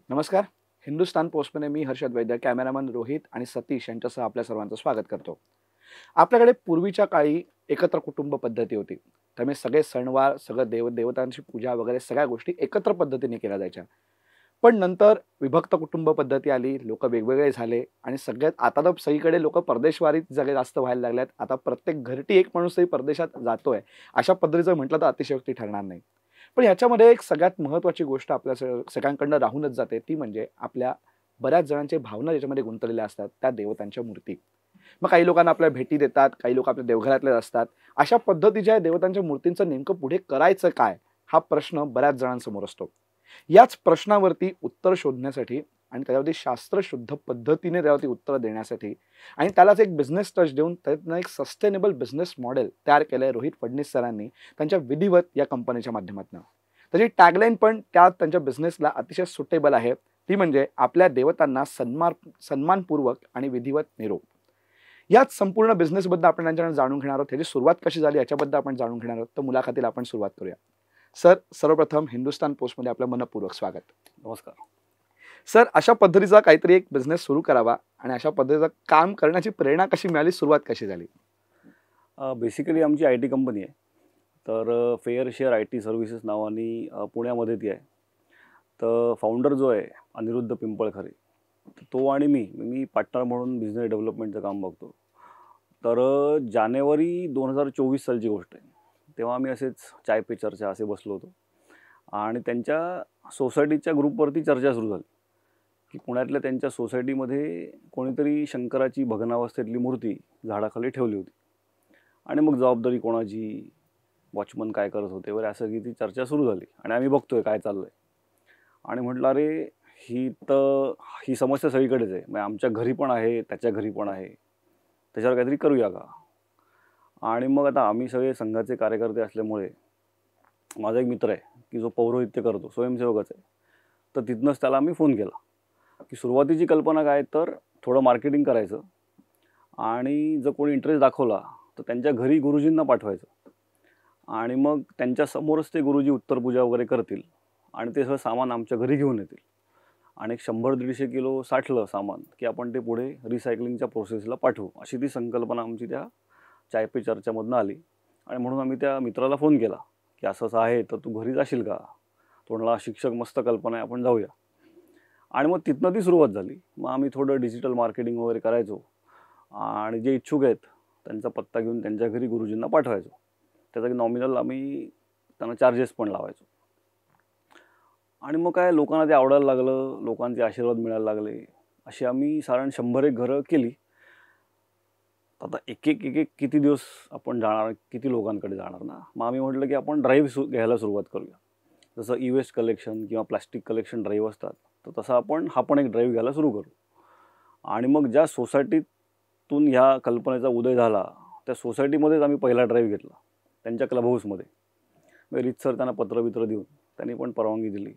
नमस्कार. हिंदुस्तान पोस्टमध्ये मी हर्षद वैद्य, कॅमेरामन रोहित आणि सतीश यांच्यासह आपल्या सर्वांचं स्वागत करतो. आपल्याकडे पूर्वीच्या काळी एकत्र कुटुंब पद्धती होती. त्यामुळे सगळे सणवार, सगळं देवदेवतांची पूजा वगैरे सगळ्या गोष्टी एकत्र पद्धतीने केल्या जायच्या. पण नंतर विभक्त कुटुंब पद्धती आली, लोकं वेगवेगळे झाले आणि सगळ्यात आता तर सगळीकडे लोकं परदेशवारीत सगळे जास्त व्हायला लागल्यात. आता प्रत्येक घरटी एक माणूसही परदेशात जातोय. अशा पद्धतीचं म्हटलं तर अतिशयोक्ती ठरणार नाही. पण ह्याच्यामध्ये एक सगळ्यात महत्त्वाची गोष्ट आपल्या सगळ्यांकडनं राहूनच जाते, ती म्हणजे आपल्या बऱ्याच जणांच्या भावना ज्याच्यामध्ये गुंतलेल्या असतात, त्या देवतांच्या मूर्ती. मग काही लोकांना आपल्या भेटी देतात, काही लोकं आपल्या देवघरातलेच असतात. अशा पद्धतीच्या देवतांच्या मूर्तींचं नेमकं पुढे करायचं काय? हा प्रश्न बऱ्याच जणांसमोर असतो. याच प्रश्नावरती उत्तर शोधण्यासाठी आणि त्याच्यावरती शास्त्रशुद्ध पद्धतीने त्यावरती उत्तरं देण्यासाठी आणि त्यालाच एक बिझनेस टच देऊन त्यातनं एक सस्टेनेबल बिझनेस मॉडेल तयार केलंय रोहित फडणीस सरांनी त्यांच्या विधिवत या कंपनीच्या माध्यमातून. त्याची टॅगलाईन पण त्या त्यांच्या बिझनेसला अतिशय सुटेबल आहे. ती म्हणजे आपल्या देवतांना सन्मानपूर्वक आणि विधिवत निरोप. याच संपूर्ण बिझनेसबद्दल आपण त्यांच्याकडून जाणून घेणार आहोत. त्याची सुरुवात कशी झाली याच्याबद्दल आपण जाणून घेणार आहोत. तर मुलाखतीला आपण सुरुवात करूया. सर, सर्वप्रथम हिंदुस्तान पोस्टमध्ये आपलं मनःपूर्वक स्वागत. नमस्कार. सर, अशा पद्धतीचा काहीतरी एक बिझनेस सुरू करावा आणि अशा पद्धतीचं काम करण्याची प्रेरणा कशी मिळाली? सुरुवात कशी झाली? बेसिकली आमची आय टी कंपनी आहे. तर fair share I T services नावाने पुण्यामध्ये ती आहे. तर फाउंडर जो आहे अनिरुद्ध पिंपळखरे, तो आणि मी पार्टनर म्हणून बिझनेस डेव्हलपमेंटचं काम बघतो. तर जानेवारी 2024 सालची गोष्ट आहे. तेव्हा आम्ही असेच चाय पे चर्चा असे बसलो होतो आणि त्यांच्या सोसायटीच्या ग्रुपवरती चर्चा सुरू झाली की पुण्यातल्या त्यांच्या सोसायटीमध्ये कोणीतरी शंकराची भग्नावस्थेतली मूर्ती झाडाखाली ठेवली होती आणि मग जबाबदारी कोणाची, वॉचमन काय करत होते वगैरे असं की ती चर्चा सुरू झाली आणि आम्ही बघतोय काय चाललंय आणि म्हटलं अरे ही समस्या सगळीकडेच आहे. म्हणजे आमच्या घरी पण आहे, त्याच्या घरी पण आहे, त्याच्यावर काहीतरी करूया का. आणि मग आता आम्ही सगळे संघाचे कार्यकर्ते असल्यामुळे माझा एक मित्र आहे की जो पौरोहित्य करतो, स्वयंसेवकच आहे. तर तिथनंच त्याला आम्ही फोन केला की सुरुवातीची कल्पना काय, तर थोडं मार्केटिंग करायचं आणि जर कोणी इंटरेस्ट दाखवला तर त्यांच्या घरी गुरुजींना पाठवायचं आणि मग त्यांच्या समोरच ते गुरुजी उत्तरपूजा वगैरे करतील आणि ते सगळं सामान आमच्या घरी घेऊन येतील आणि एक 100-150 किलो साठलं सामान की आपण ते पुढे रिसायकलिंगच्या प्रोसेसला पाठवू. अशी ती संकल्पना आमची त्या चाय पे चर्चामधनं आली आणि म्हणून आम्ही त्या मित्राला फोन केला की असं असं आहे, तर तू घरी जाशील का. तो म्हणाला शिक्षक, मस्त कल्पना आहे, आपण जाऊया. आणि मग तिथनं ती सुरुवात झाली. मग आम्ही थोडं डिजिटल मार्केटिंग वगैरे करायचो आणि जे इच्छुक आहेत त्यांचा पत्ता घेऊन त्यांच्या घरी गुरुजींना पाठवायचो. त्याचा नॉमिनल आम्ही त्यांना चार्जेस पण लावायचो. आणि मग काय लोकांना ते आवडायला लागलं, लोकांचे आशीर्वाद मिळायला लागले. अशी आम्ही साधारण 100 एक घरं केली. आता एक एक किती दिवस आपण जाणार, किती लोकांकडे जाणार ना. मग आम्ही म्हटलं की आपण ड्राईव्ह घ्यायला सुरुवात करूया. जसं ई वेस्ट कलेक्शन किंवा प्लास्टिक कलेक्शन ड्राईव्ह असतात, तर तसं हा पण एक ड्राईव्ह घ्यायला सुरू करू. आणि मग ज्या सोसायटीतून ह्या कल्पनेचा उदय झाला त्या सोसायटीमध्येच आम्ही पहिला ड्राईव्ह घेतला, त्यांच्या क्लब हाऊसमध्ये. मग रीतसर त्यांना पत्र देऊन त्यांनी पण परवानगी दिली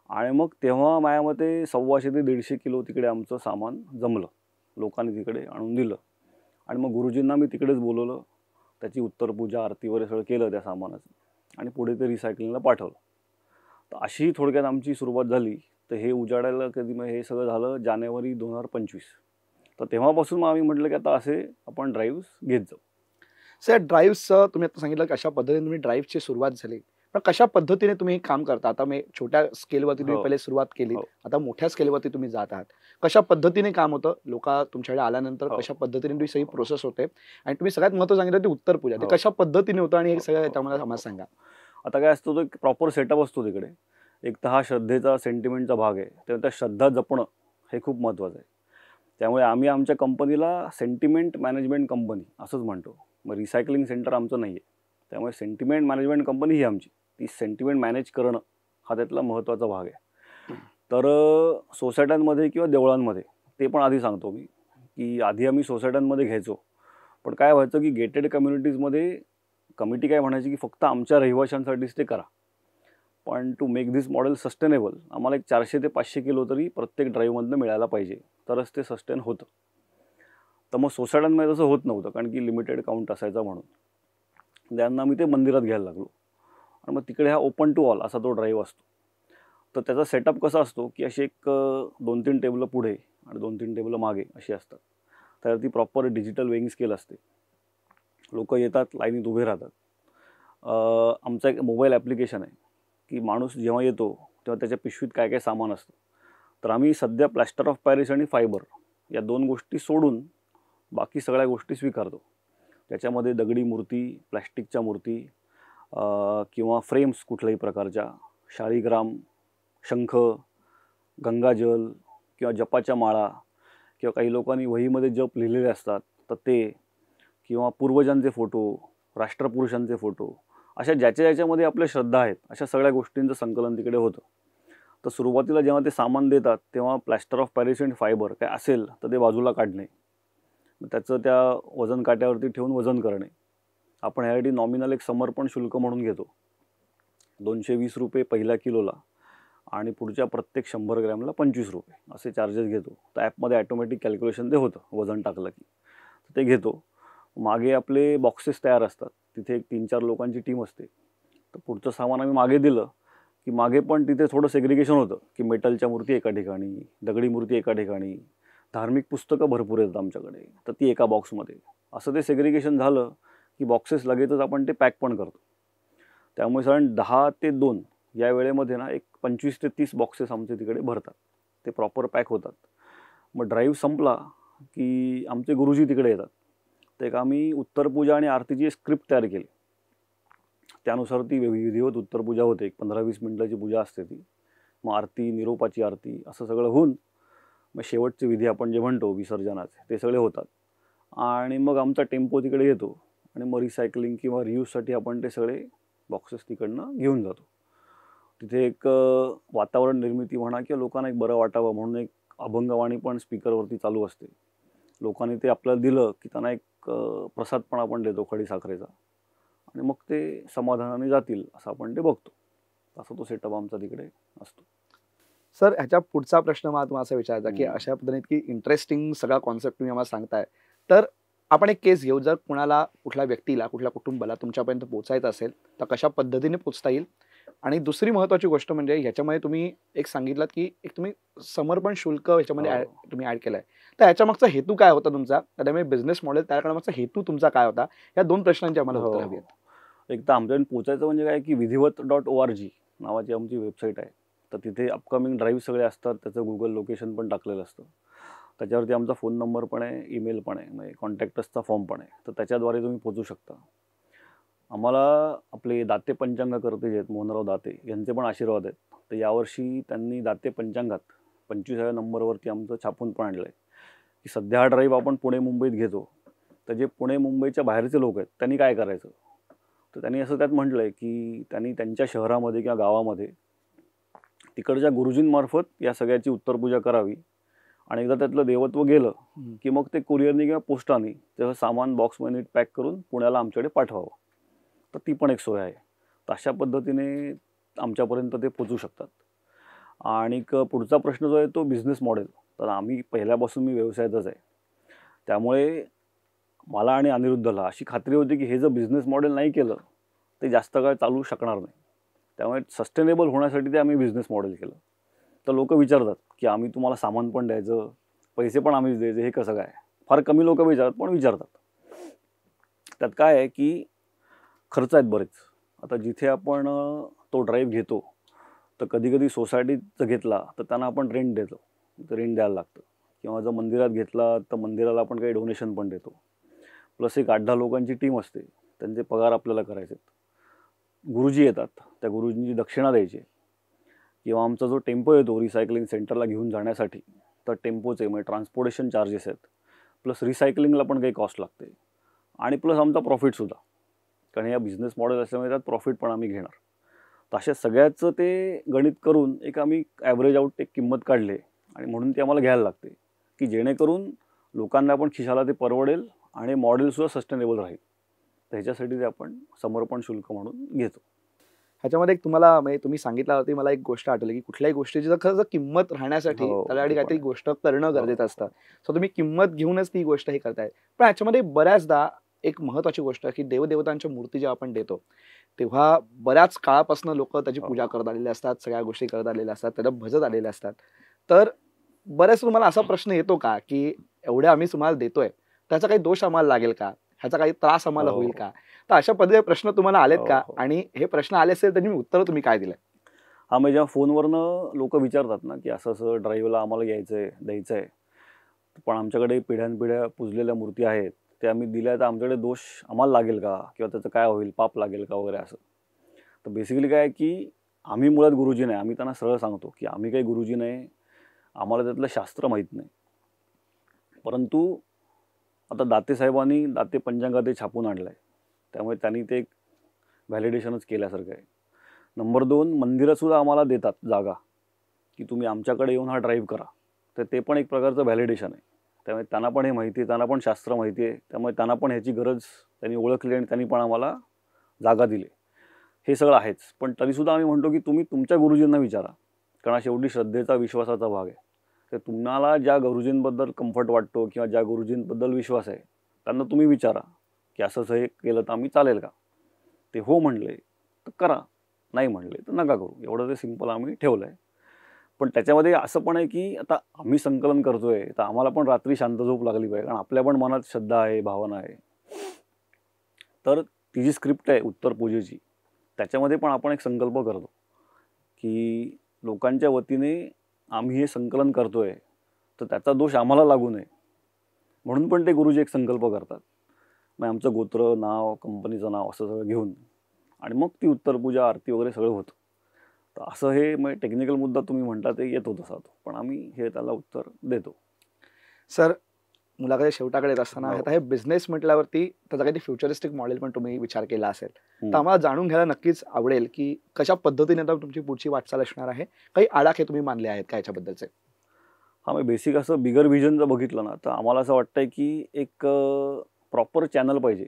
आणि मग तेव्हा माझ्या मते 125 ते 150 किलो तिकडे आमचं सामान जमलं. लोकांनी तिकडे आणून दिलं आणि मग गुरुजींना मी तिकडेच बोलवलं. त्याची उत्तरपूजा, आरती वगैरे सगळं केलं त्या सामानाचं आणि पुढे ते रिसायकलिंगला पाठवलं. तर अशी थोडक्यात आमची सुरुवात झाली. तर हे उजाडायला कधी, मग हे सगळं झालं जानेवारी 2025. तर तेव्हापासून मग आम्ही म्हटलं की आता असे आपण ड्राईव्ह्स घेत जाऊ. सर, ड्राईव्हचं तुम्ही आता सांगितलं कशा पद्धतीने तुम्ही ड्राईव्हची सुरुवात झाली. पण कशा पद्धतीने तुम्ही हे काम करता? आता मी छोट्या स्केलवरती तुम्ही पहिले सुरुवात केली, आता मोठ्या स्केलवरती तुम्ही जात आहात. कशा पद्धतीने काम होतं? लोकं तुमच्याकडे आल्यानंतर कशा पद्धतीने तुमची सगळी प्रोसेस होते आणि तुम्ही सगळ्यात महत्त्वाचं सांगितलं ते उत्तरपूजा. ते कशा पद्धतीने होतं आणि हे सगळं त्यामध्ये आम्हाला सांगा. आता काय असतं, तो एक प्रॉपर सेटअप असतो तिकडे. एक तर हा श्रद्धेचा, सेंटिमेंटचा भाग आहे. तेव्हा त्या श्रद्धा जपणं हे खूप महत्त्वाचं आहे. त्यामुळे आम्ही आमच्या कंपनीला सेंटिमेंट मॅनेजमेंट कंपनी असंच म्हणतो. मग रिसायकलिंग सेंटर आमचं नाही आहे. त्यामुळे सेंटिमेंट मॅनेजमेंट कंपनी ही आमची. ती सेंटिमेंट मॅनेज करणं हा त्यातला महत्त्वाचा भाग आहे. तर सोसायट्यांमध्ये किंवा देवळांमध्ये, ते पण आधी सांगतो मी, की आधी आम्ही सोसायट्यांमध्ये घ्यायचो. पण काय व्हायचं की गेटेड कम्युनिटीजमध्ये कमिटी काय म्हणायची की फक्त आमच्या रहिवाशांसाठीच ते करा. पण to make this model sustainable आम्हाला एक 400 ते 500 किलो तरी प्रत्येक ड्राईव्हमधनं मिळायला पाहिजे, तरच ते सस्टेन होतं. तर मग सोसायट्यांमध्ये तसं होत नव्हतं, कारण की लिमिटेड काउंट असायचा म्हणून. त्यांना आम्ही ते मंदिरात घ्यायला लागलो आणि मग तिकडे हा ओपन टू ऑल असा तो ड्राईव्ह असतो. तर त्याचा सेटअप कसा असतो की अशी एक 2-3 टेबलं पुढे आणि 2-3 टेबलं मागे अशी असतात. त्यावरती प्रॉपर डिजिटल वेइंग स्केल असते. लोक येतात, लाईनीत उभे राहतात. आमचा एक मोबाईल ॲप्लिकेशन आहे की माणूस जेव्हा येतो तेव्हा त्याच्या पिशवीत काय काय सामान असतं. तर आम्ही सध्या प्लॅस्टर ऑफ पॅरिस आणि फायबर या 2 गोष्टी सोडून बाकी सगळ्या गोष्टी स्वीकारतो. त्याच्यामध्ये दगडी मूर्ती, प्लॅस्टिकच्या मूर्ती किंवा फ्रेम्स कुठल्याही प्रकारच्या, शाळीग्राम, शंख, गंगाजल किंवा जपाच्या माळा किंवा काही लोकांनी वहीमध्ये जप लिहिलेले असतात तर ते, किंवा पूर्वजांचे फोटो, राष्ट्रपुरुषांचे फोटो, अशा ज्याच्यामध्ये आपल्या श्रद्धा आहेत अशा सगळ्या गोष्टींचं संकलन तिकडे होतं. तर सुरुवातीला जेव्हा ते सामान देतात तेव्हा plaster of Paris and fibre काय असेल तर ते बाजूला काढणे, त्याचं त्या वजन काट्यावरती ठेवून वजन करणे. आपण ह्यासाठी नॉमिनल एक समर्पण शुल्क म्हणून घेतो, 220 रुपये पहिल्या किलोला आणि पुढच्या प्रत्येक 100 ग्रॅमला 25 रुपये असे चार्जेस घेतो. तर ॲपमध्ये ॲटोमॅटिक कॅल्क्युलेशन ते होतं वजन टाकलं की, ते घेतो. मागे आपले बॉक्सेस तयार असतात, तिथे एक 3-4 लोकांची टीम असते. तर पुढचं सामान आम्ही मागे दिलं की मागे पण तिथे थोडं सेग्रिगेशन होतं की मेटलच्या मूर्ती एका ठिकाणी, दगडी मूर्ती एका ठिकाणी, धार्मिक पुस्तकं भरपूर येतात आमच्याकडे तर ती एका बॉक्समध्ये. असं ते सेग्रिगेशन झालं की बॉक्सेस लगेचच आपण ते पॅक पण करतो. त्यामुळे साधारण 10 ते 2 या वेळेमध्ये ना एक 25 ते 30 बॉक्सेस आमचे तिकडे भरतात, ते प्रॉपर पॅक होतात. मग ड्राईव्ह संपला की आमचे गुरुजी तिकडे येतात. तर एक आम्ही उत्तरपूजा आणि आरतीची स्क्रिप्ट तयार केली. त्यानुसार ती विधिवत उत्तरपूजा होते, एक 15-20 मिनिटाची पूजा असते ती. मग आरती, निरोपाची आरती असं सगळं होऊन मग शेवटचे विधी आपण जे म्हणतो विसर्जनाचे ते सगळे होतात. आणि मग आमचा टेम्पो तिकडे येतो आणि मग रिसायकलिंग किंवा रियूजसाठी आपण ते सगळे बॉक्सेस तिकडनं घेऊन जातो. तिथे एक वातावरण निर्मिती म्हणा किंवा लोकांना एक बरं वाटावं म्हणून एक अभंगवाणी पण स्पीकरवरती चालू असते. लोकांनी ते आपल्याला दिलं की त्यांना एक प्रसाद पण आपण देतो खडीसाखरेचा, आणि मग ते समाधानाने जातील असं आपण ते बघतो. असा तो सेटअप आमचा तिकडे असतो. सर, ह्याच्या पुढचा प्रश्न मला तुम्हाला असा विचारायचा की अशा पद्धतीने इतकी इंटरेस्टिंग सगळा कॉन्सेप्ट तुम्ही आम्हाला सांगताय, तर आपण एक केस घेऊ. जर कुणाला, कुठल्या व्यक्तीला, कुठल्या कुटुंबाला तुमच्यापर्यंत पोहोचायचं असेल तर कशा पद्धतीने पोहोचता येईल? आणि दुसरी महत्त्वाची गोष्ट म्हणजे ह्याच्यामध्ये तुम्ही एक सांगितलात की एक तुम्ही समर्पण शुल्क ह्याच्यामध्ये तुम्ही ॲड केलं आहे, तर ह्याच्यामागचा हेतू काय होता तुमचा? त्यामुळे बिझनेस मॉडेल तयार करण्यामागचा हेतू तुमचा काय होता? या 2 प्रश्नांची आम्हाला उत्तर हवी आहेत. एक तर आमच्याकडे पोचायचं म्हणजे काय की विधिवत.org नावाची आमची वेबसाईट आहे. तर तिथे अपकमिंग ड्राईव्ह सगळे असतात, त्याचं गुगल लोकेशन पण टाकलेलं असतं. त्याच्यावरती आमचा फोन नंबर पण आहे, ईमेल पण आहे, म्हणजे कॉन्टॅक्टसचा फॉर्म पण आहे. तर त्याच्याद्वारे तुम्ही पोचू शकता. आम्हाला आपले दाते पंचांगकर्ते जे आहेत मोहनराव दाते यांचे पण आशीर्वाद आहेत. तर यावर्षी त्यांनी दाते पंचांगात 25व्या नंबरवरती आमचं छापून पण आणलं आहे की सध्या हा ड्राईव्ह आपण पुणे मुंबईत घेतो. तर जे पुणे मुंबईच्या बाहेरचे लोक आहेत त्यांनी काय करायचं? तर त्यांनी असं त्यात म्हटलं आहे की त्यांनी त्यांच्या शहरामध्ये किंवा गावामध्ये तिकडच्या गुरुजींमार्फत या सगळ्याची उत्तरपूजा करावी, आणि एकदा त्यातलं देवत्व गेलं की मग ते कुरिअरनी किंवा पोस्टाने त्याचं सामान बॉक्समध्ये पॅक करून पुण्याला आमच्याकडे पाठवावं. तर ती पण एक सोय आहे. तर अशा पद्धतीने आमच्यापर्यंत ते पोचू शकतात. आणि पुढचा प्रश्न जो आहे तो बिझनेस मॉडेल. तर आम्ही पहिल्यापासून मी व्यवसायातच आहे, त्यामुळे मला आणि अनिरुद्धला अशी खात्री होती की हे जर बिझनेस मॉडेल नाही केलं ते जास्त काळ चालू शकणार नाही. त्यामुळे सस्टेनेबल होण्यासाठी ते आम्ही बिझनेस मॉडेल केलं. तर लोक विचारतात की आम्ही तुम्हाला सामान पण द्यायचं, पैसे पण आम्हीच द्यायचे, हे कसं काय? फार कमी लोक विचारतात, पण विचारतात. त्यात काय आहे की खर्च आहेत बरेच. आता जिथे आपण तो ड्राईव्ह घेतो तर कधी कधी सोसायटीचं घेतला तर त्यांना आपण रेंट देतो, तर रेंट द्यायला लागतं. किंवा जर मंदिरात घेतला तर मंदिराला आपण काही डोनेशन पण देतो. प्लस एक 8-10 लोकांची टीम असते, त्यांचे पगार आपल्याला करायचे. गुरुजी येतात, त्या गुरुजींची दक्षिणा द्यायची. किंवा आमचा जो टेम्पो येतो रिसायकलिंग सेंटरला घेऊन जाण्यासाठी, तर टेम्पोचे म्हणजे ट्रान्सपोर्टेशन चार्जेस आहेत, प्लस रिसायकलिंगला पण काही कॉस्ट लागते, आणि प्लस आमचा प्रॉफिटसुद्धा, कारण या बिझनेस मॉडेल असल्यामुळे त्यात प्रॉफिट पण आम्ही घेणार. तर अशा सगळ्याचं ते गणित करून एक आम्ही ॲव्हरेज आउट एक किंमत काढले, आणि म्हणून ती आम्हाला घ्यायला लागते की जेणेकरून लोकांना पण खिशाला ते परवडेल आणि मॉडेलसुद्धा सस्टेनेबल राहील. तर ह्याच्यासाठी ते आपण समर्पण शुल्क म्हणून घेतो. ह्याच्यामध्ये एक तुम्हाला म्हणजे तुम्ही सांगितलं होती, मला एक गोष्ट आठवली की कुठल्याही गोष्टीची जर खरंच किंमत राहण्यासाठी त्यासाठी काहीतरी गोष्ट करणं गरजेचं असतं. सो तुम्ही किंमत घेऊनच ती गोष्ट हे करताय. पण ह्याच्यामध्ये बऱ्याचदा एक महत्त्वाची गोष्ट की देवदेवतांच्या मूर्ती जेव्हा आपण देतो तेव्हा बऱ्याच काळापासून लोक त्याची पूजा करत आलेले असतात, सगळ्या गोष्टी करत आलेल्या असतात, त्याला भजत आलेले असतात. तर बऱ्याच तुम्हाला असा प्रश्न येतो का, की एवढे आम्ही तुम्हाला देतोय, त्याचा काही दोष आम्हाला लागेल का? ह्याचा काही त्रास आम्हाला हो, होईल हो. का? तर अशा पद्धतीचे प्रश्न तुम्हाला आलेत हो, का? हो. आणि हे प्रश्न आले असेल तर उत्तर तुम्ही काय दिलंय? हां, म्हणजे जेव्हा फोनवरनं लोकं विचारतात ना, की असं-असं ड्राईव्हला आम्हाला द्यायचं आहे. पण आमच्याकडे पिढ्यानपिढ्या पूजलेल्या मूर्ती आहेत. त्या आम्ही दिल्या तर आमच्याकडे दोष आम्हाला लागेल का? किंवा त्याचं काय होईल? पाप लागेल का? वगैरे असं. तर बेसिकली काय आहे, की आम्ही मुळात गुरुजी नाही. आम्ही त्यांना सरळ सांगतो, की आम्ही काही गुरुजी नाही. आम्हाला त्यातलं शास्त्र माहीत नाही. परंतु आता दाते साहेबांनी दाते पंचांगात ते छापून आणलंय. त्यामुळे त्यांनी ते एक व्हॅलिडेशनच केल्यासारखं आहे. नंबर 2 मंदिरंसुद्धा आम्हाला देतात जागा, की तुम्ही आमच्याकडे येऊन हा ड्राईव्ह करा. तर ते पण एक प्रकारचं व्हॅलिडेशन आहे. त्यामुळे त्यांना पण हे माहिती आहे, त्यांना पण शास्त्र माहिती आहे. त्यामुळे त्यांना पण ह्याची गरज त्यांनी ओळखली आणि त्यांनी पण आम्हाला जागा दिली. हे सगळं आहेच. पण तरीसुद्धा आम्ही म्हणतो, की तुम्ही तुमच्या गुरुजींना विचारा. कारण हा शेवटी श्रद्धेचा, विश्वासाचा भाग आहे. तर तुम्हाला ज्या गुरुजींबद्दल कम्फर्ट वाटतो किंवा ज्या गुरुजींबद्दल विश्वास आहे, त्यांना तुम्ही विचारा, की असं-असं हे केलं तर आम्ही चालेल का? ते हो म्हणले तर करा, नाही म्हणले तर नका करू. एवढं ते सिंपल आम्ही ठेवलं आहे. पण त्याच्यामध्ये असं पण आहे, की आता आम्ही संकलन करतोय, तर आम्हाला पण रात्री शांत झोप लागली पाहिजे. कारण आपल्या पण मनात श्रद्धा आहे, भावना आहे. तर ती जी स्क्रिप्ट आहे उत्तर पूजेची, त्याच्यामध्ये पण आपण एक संकल्प करतो, की लोकांच्या वतीने आम्ही हे संकलन करतोय, तर त्याचा दोष आम्हाला लागू नये. म्हणून पण ते गुरुजी एक संकल्प करतात. मग आमचं गोत्र, नाव, कंपनीचं नाव असं सगळं घेऊन आणि मग ती उत्तर पूजा, आरती वगैरे सगळं होतं. तर असं हे म्हणजे टेक्निकल मुद्दा तुम्ही म्हणता ते येतो तसा तो. पण आम्ही हे त्याला उत्तर देतो. सर, मुलाखती शेवटाकडे येत असताना हो. आता हे बिझनेस म्हटल्यावरती त्याचा काही फ्युचरिस्टिक मॉडेल पण तुम्ही विचार केला असेल. तर हं. आम्हाला जाणून घ्यायला नक्कीच आवडेल, की कशा पद्धतीने आता तुमची पुढची वाटचाल असणार आहे? काही आडाखे तुम्ही मानले आहेत का याच्याबद्दलचे? हां, मग बेसिक असं बिगर व्हिजन जर बघितलं ना, तर आम्हाला असं वाटतंय, की एक प्रॉपर चॅनल पाहिजे,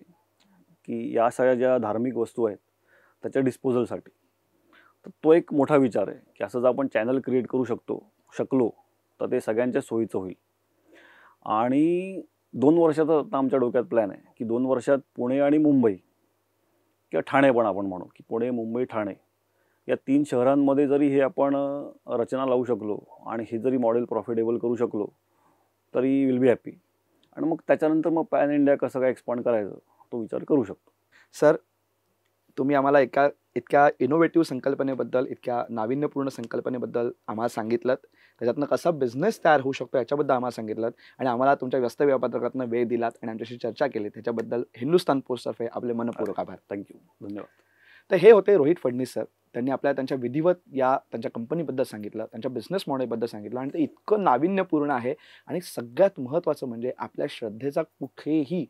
की या सगळ्या ज्या धार्मिक वस्तू आहेत, त्याच्या डिस्पोजलसाठी. तर तो एक मोठा विचार आहे, की असं जर आपण चॅनल क्रिएट करू शकलो, तर ते सगळ्यांच्या सोयीचं होईल. आणि 2 वर्षाचा आता आमच्या डोक्यात प्लॅन आहे, की 2 वर्षात पुणे आणि मुंबई किंवा ठाणे पण आपण म्हणू, की पुणे, मुंबई, ठाणे या 3 शहरांमध्ये जरी हे आपण रचना लावू शकलो आणि हे जरी मॉडेल प्रॉफिटेबल करू शकलो, तरी विल बी हॅपी. आणि मग त्याच्यानंतर मग पॅन इंडिया कसं काय एक्सपांड करायचं, तो विचार करू शकतो. सर, तुम्ही आम्हाला इतक्या इनोव्हेटिव्ह संकल्पनेबद्दल, इतक्या नाविन्यपूर्ण संकल्पनेबद्दल आम्हाला सांगितलंत. त्याच्यातनं कसा बिझनेस तयार होऊ शकतो याच्याबद्दल आम्हाला सांगितलंत आणि आम्हाला तुमच्या व्यस्त वेळापत्रकातनं वेळ दिलात आणि आमच्याशी चर्चा केली. त्याच्याबद्दल हिंदुस्थान पोस्टतर्फे आपले मनःपूर्वक आभार. धन्यवाद. तर हे होते रोहित फडणीस सर. त्यांनी त्यांच्या विधिवत त्यांच्या कंपनीबद्दल सांगितलं, त्यांच्या बिझनेस मॉडेलबद्दल सांगितलं आणि ते इतकं नाविन्यपूर्ण आहे आणि सगळ्यात महत्त्वाचं म्हणजे आपल्या श्रद्धेचा कुठेही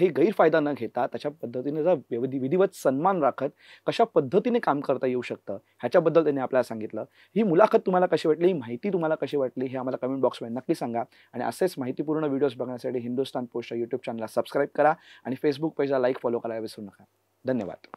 गैरफायदा न घेता त्याच्या पद्धतीने जर विधिवत सन्मान राखत कशा पद्धतीने काम करता येऊ शकतं ह्याच्याबद्दल त्यांनी आपल्याला सांगितलं. ही मुलाखत तुम्हाला कशी वाटली, ही माहिती तुम्हाला कशी वाटली हे आम्हाला कमेंट बॉक्समध्ये नक्की सांगा. आणि असेच माहितीपूर्ण व्हिडिओज बघण्यासाठी हिंदुस्थान पोस्टच्या यूट्यूब चॅनलला सबस्क्राईब करा आणि फेसबुक पेजला लाईक फॉलो करायला विसरू नका. धन्यवाद.